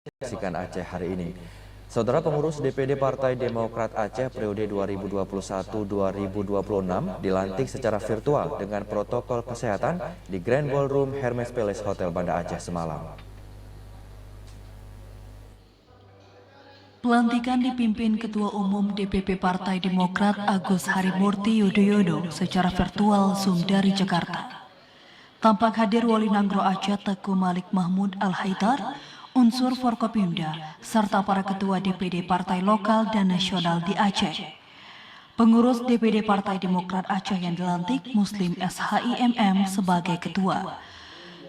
menyaksikan Aceh hari ini. Saudara pengurus DPD Partai Demokrat Aceh periode 2021-2026 dilantik secara virtual dengan protokol kesehatan di Grand Ballroom Hermes Palace Hotel Banda Aceh semalam. Pelantikan dipimpin Ketua Umum DPP Partai Demokrat Agus Harimurti Yudhoyono secara virtual Zoom dari Jakarta. Tampak hadir Wali Nanggro Aceh Teguh Malik Mahmud Al-Haidar, unsur Forkopimda, serta para ketua DPD partai lokal dan nasional di Aceh. Pengurus DPD Partai Demokrat Aceh yang dilantik Muslim SHIMM sebagai ketua.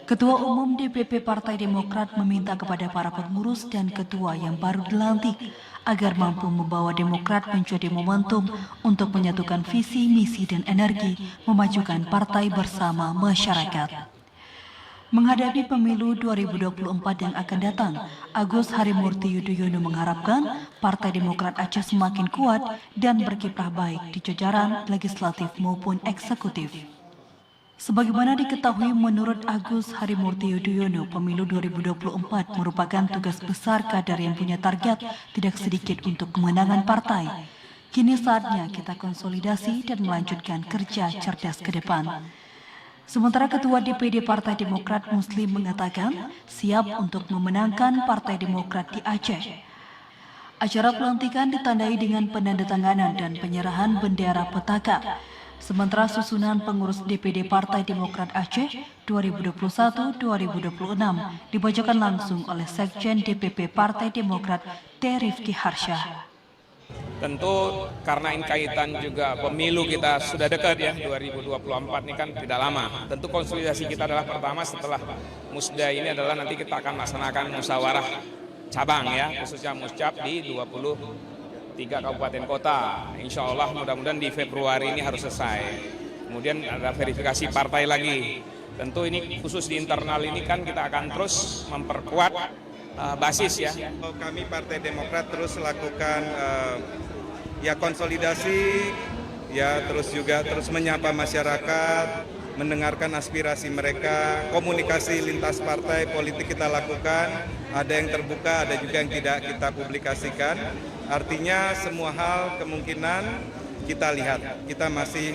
Ketua Umum DPP Partai Demokrat meminta kepada para pengurus dan ketua yang baru dilantik agar mampu membawa Demokrat menjadi momentum untuk menyatukan visi, misi, dan energi memajukan partai bersama masyarakat. Menghadapi pemilu 2024 yang akan datang, Agus Harimurti Yudhoyono mengharapkan Partai Demokrat Aceh semakin kuat dan berkiprah baik di jajaran legislatif maupun eksekutif. Sebagaimana diketahui menurut Agus Harimurti Yudhoyono, pemilu 2024 merupakan tugas besar kader yang punya target tidak sedikit untuk kemenangan partai. Kini saatnya kita konsolidasi dan melanjutkan kerja cerdas ke depan. Sementara Ketua DPD Partai Demokrat Muslim mengatakan siap untuk memenangkan Partai Demokrat di Aceh. Acara pelantikan ditandai dengan penandatanganan dan penyerahan bendera petaka. Sementara susunan pengurus DPD Partai Demokrat Aceh 2021-2026 dibacakan langsung oleh Sekjen DPP Partai Demokrat T. Rifki Harsyah. Tentu karena ini kaitan juga pemilu kita sudah dekat ya, 2024 ini kan tidak lama. Tentu konsolidasi kita adalah pertama setelah musda ini adalah nanti kita akan melaksanakan musyawarah cabang ya, khususnya muscap di 23 kabupaten kota. Insya Allah mudah-mudahan di Februari ini harus selesai. Kemudian ada verifikasi partai lagi. Tentu ini khusus di internal ini kan kita akan terus memperkuat basis ya. Kami Partai Demokrat terus lakukan ya konsolidasi, ya terus menyapa masyarakat, mendengarkan aspirasi mereka, komunikasi lintas partai politik kita lakukan, ada yang terbuka, ada juga yang tidak kita publikasikan. Artinya semua hal kemungkinan kita lihat, kita masih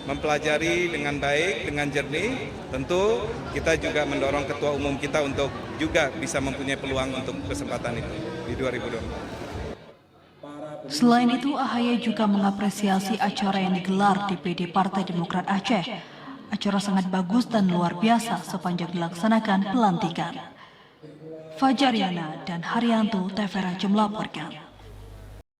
mempelajari dengan baik, dengan jernih. Tentu kita juga mendorong Ketua Umum kita untuk juga bisa mempunyai peluang untuk kesempatan itu di 2024. Selain itu, AHY juga mengapresiasi acara yang digelar di DPD Partai Demokrat Aceh. Acara sangat bagus dan luar biasa sepanjang dilaksanakan pelantikan. Fajar Yana dan Haryanto TVRI melaporkan.